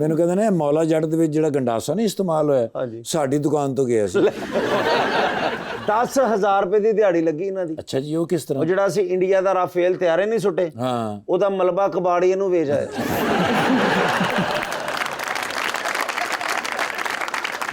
ਮੈਨੂੰ ਕਹਿੰਦੇ ਨੇ ਮੌਲਾ ਜੱਟ ਦੇ ਵਿੱਚ ਜਿਹੜਾ ਗੰਡਾਸਾ ਨਹੀਂ ਇਸਤੇਮਾਲ ਹੋਇਆ ਸਾਡੀ ਦੁਕਾਨ ਤੋਂ ਗਿਆ ਸੀ। 10000 ਰੁਪਏ ਦੀ ਦਿਹਾੜੀ ਲੱਗੀ ਇਹਨਾਂ ਦੀ। ਅੱਛਾ ਜੀ, ਉਹ ਕਿਸ ਤਰ੍ਹਾਂ? ਉਹ ਜਿਹੜਾ ਅਸੀਂ ਇੰਡੀਆ ਦਾ ਰਾਫੇਲ ਤਿਆਰੇ ਨਹੀਂ ਸੁੱਟੇ, ਹਾਂ, ਉਹਦਾ ਮਲਬਾ ਕਬਾੜੀਏ ਨੂੰ ਵੇਚ ਆਇਆ।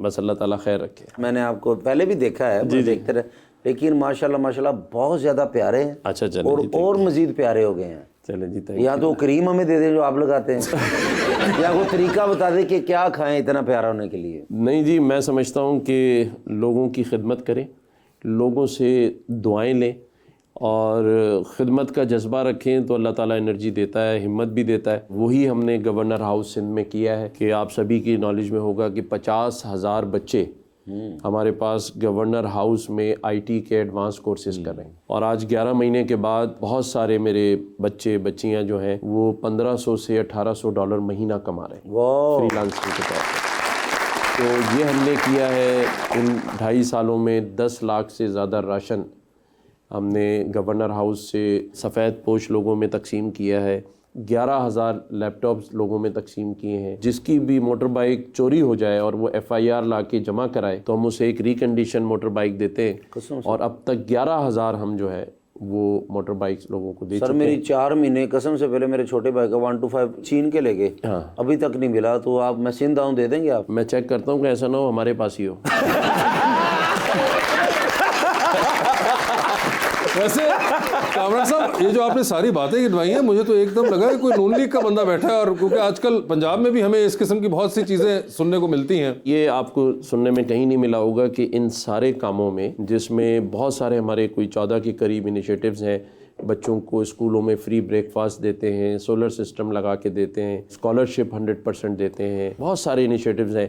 بس اللہ تعالیٰ خیر رکھے. میں نے آپ کو پہلے بھی دیکھا ہے, میں دیکھتے رہے, لیکن ماشاءاللہ بہت زیادہ پیارے ہیں. اچھا چلیں اور مزید پیارے ہو گئے ہیں. چلیں جی, یا تو کریم ہمیں دے دیں جو آپ لگاتے ہیں, یا وہ طریقہ بتا دیں کہ کیا کھائیں اتنا پیارا ہونے کے لیے. نہیں جی, میں سمجھتا ہوں کہ لوگوں کی خدمت کریں, لوگوں سے دعائیں لیں اور خدمت کا جذبہ رکھیں تو اللہ تعالیٰ انرجی دیتا ہے, ہمت بھی دیتا ہے. وہی ہم نے گورنر ہاؤس سندھ میں کیا ہے کہ آپ سبھی کی نالج میں ہوگا کہ 50,000 بچے ہمارے پاس گورنر ہاؤس میں آئی ٹی کے ایڈوانس کورسز کر رہے ہیں. اور آج 11 مہینے کے بعد بہت سارے میرے بچے بچیاں جو ہیں وہ $1,500 سے $1,800 مہینہ کما رہے ہیں فری لانسنگ کے طور پر. تو یہ ہم نے کیا ہے ان 2.5 سالوں میں 10 لاکھ سے زیادہ راشن ہم نے گورنر ہاؤس سے سفید پوش لوگوں میں تقسیم کیا ہے. 11,000 لیپ ٹاپس لوگوں میں تقسیم کیے ہیں. جس کی بھی موٹر بائک چوری ہو جائے اور وہ FIR لا کے جمع کرائے تو ہم اسے ایک ریکنڈیشن موٹر بائک دیتے ہیں, اور اب تک 11,000 ہم جو ہے وہ موٹر بائکس لوگوں کو دے چکے ہیں. سر میری 4 مہینے قسم سے پہلے میرے چھوٹے بھائی کا 125 چھین کے لے گئے, ابھی تک نہیں ملا. تو آپ میں سندھ آؤں دے دیں گے آپ؟ میں چیک کرتا ہوں کہ ایسا نہ ہو ہمارے پاس ہی ہو. ویسے کامران صاحب, یہ جو آپ نے ساری باتیں گنوائی ہیں, مجھے تو ایک دم لگا کہ کوئی نون لیگ کا بندہ بیٹھا ہے, اور کیونکہ آج کل پنجاب میں بھی ہمیں اس قسم کی بہت سی چیزیں سننے کو ملتی ہیں. یہ آپ کو سننے میں کہیں نہیں ملا ہوگا کہ ان سارے کاموں میں, جس میں بہت سارے ہمارے کوئی 14 کے قریب انیشیٹوز ہیں, بچوں کو اسکولوں میں فری بریک فاسٹ دیتے ہیں, سولر سسٹم لگا کے دیتے ہیں, اسکالرشپ 100% دیتے ہیں, بہت سارے انیشیٹوز ہیں,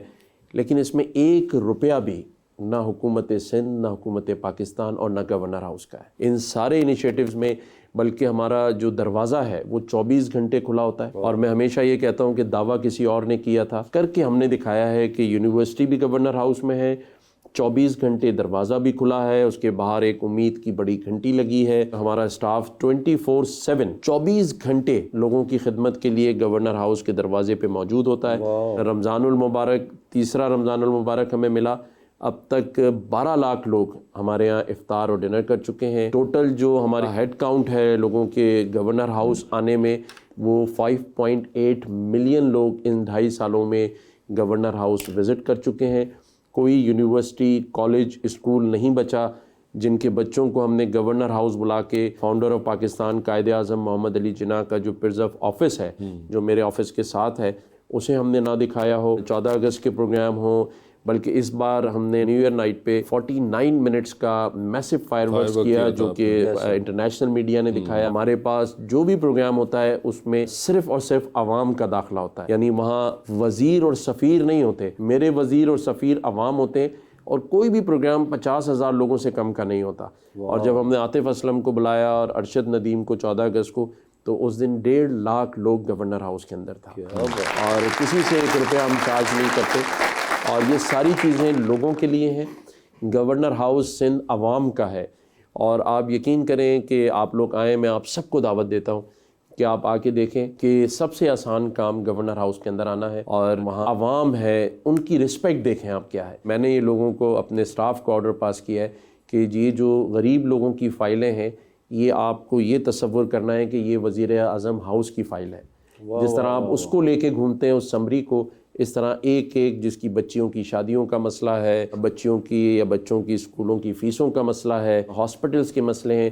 لیکن اس میں 1 روپیہ بھی نہ حکومت سندھ, نہ حکومت پاکستان اور نہ گورنر ہاؤس کا ہے. ان سارے انیشیٹوز میں بلکہ ہمارا جو دروازہ ہے وہ 24 گھنٹے کھلا ہوتا ہے. اور میں ہمیشہ یہ کہتا ہوں کہ دعویٰ کسی اور نے کیا تھا, کر کے ہم نے دکھایا ہے کہ یونیورسٹی بھی گورنر ہاؤس میں ہے, 24 گھنٹے دروازہ بھی کھلا ہے, اس کے باہر ایک امید کی بڑی گھنٹی لگی ہے. ہمارا اسٹاف 24/7 24 گھنٹے لوگوں کی خدمت کے لیے گورنر ہاؤس کے دروازے پہ موجود ہوتا ہے. رمضان المبارک, تیسرا رمضان المبارک ہمیں ملا, اب تک 12 لاکھ لوگ ہمارے ہاں افطار اور ڈنر کر چکے ہیں. ٹوٹل جو ہمارا ہیڈ کاؤنٹ ہے لوگوں کے گورنر ہاؤس آنے میں, وہ 5.8 ملین لوگ ان 2.5 سالوں میں گورنر ہاؤس وزٹ کر چکے ہیں. کوئی یونیورسٹی, کالج, اسکول نہیں بچا جن کے بچوں کو ہم نے گورنر ہاؤس بلا کے فاؤنڈر آف پاکستان قائد اعظم محمد علی جناح کا جو پرزرو آفس ہے جو میرے آفس کے ساتھ ہے, اسے ہم نے نہ دکھایا ہو. 14 اگست کے پروگرام ہوں, بلکہ اس بار ہم نے نیو ایئر نائٹ پہ 49 منٹس کا میسو فائر ورکس کیا جو کہ انٹرنیشنل میڈیا نے دکھایا. ہمارے پاس جو بھی پروگرام ہوتا ہے اس میں صرف اور صرف عوام کا داخلہ ہوتا ہے, یعنی وہاں وزیر اور سفیر نہیں ہوتے, میرے وزیر اور سفیر عوام ہوتے ہیں. اور کوئی بھی پروگرام 50,000 لوگوں سے کم کا نہیں ہوتا. اور جب ہم نے عاطف اسلم کو بلایا اور ارشد ندیم کو 14 اگست کو, تو اس دن 1.5 لاکھ لوگ گورنر ہاؤس کے اندر تھا, اور کسی سے 1 روپیہ ہم چارج نہیں کرتے. اور یہ ساری چیزیں لوگوں کے لیے ہیں. گورنر ہاؤس سندھ عوام کا ہے, اور آپ یقین کریں کہ آپ لوگ آئیں, میں آپ سب کو دعوت دیتا ہوں کہ آپ آ کے دیکھیں کہ سب سے آسان کام گورنر ہاؤس کے اندر آنا ہے, اور وہاں عوام ہے, ان کی رسپیکٹ دیکھیں آپ کیا ہے. میں نے یہ لوگوں کو, اپنے اسٹاف کو آرڈر پاس کیا ہے کہ یہ جو غریب لوگوں کی فائلیں ہیں, یہ آپ کو یہ تصور کرنا ہے کہ یہ وزیر اعظم ہاؤس کی فائل ہے. جس طرح آپ اس کو لے کے گھومتے ہیں, اس سمری کو, اس طرح ایک ایک جس کی بچیوں کی شادیوں کا مسئلہ ہے, بچیوں کی یا بچوں کی اسکولوں کی فیسوں کا مسئلہ ہے, ہاسپٹلس کے مسئلے ہیں,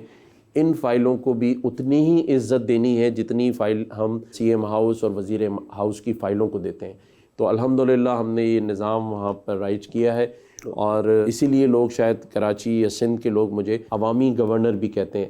ان فائلوں کو بھی اتنی ہی عزت دینی ہے جتنی فائل ہم CM ہاؤس اور وزیر ہاؤس کی فائلوں کو دیتے ہیں. تو الحمدللہ ہم نے یہ نظام وہاں پر رائج کیا ہے, اور اسی لیے لوگ شاید کراچی یا سندھ کے لوگ مجھے عوامی گورنر بھی کہتے ہیں.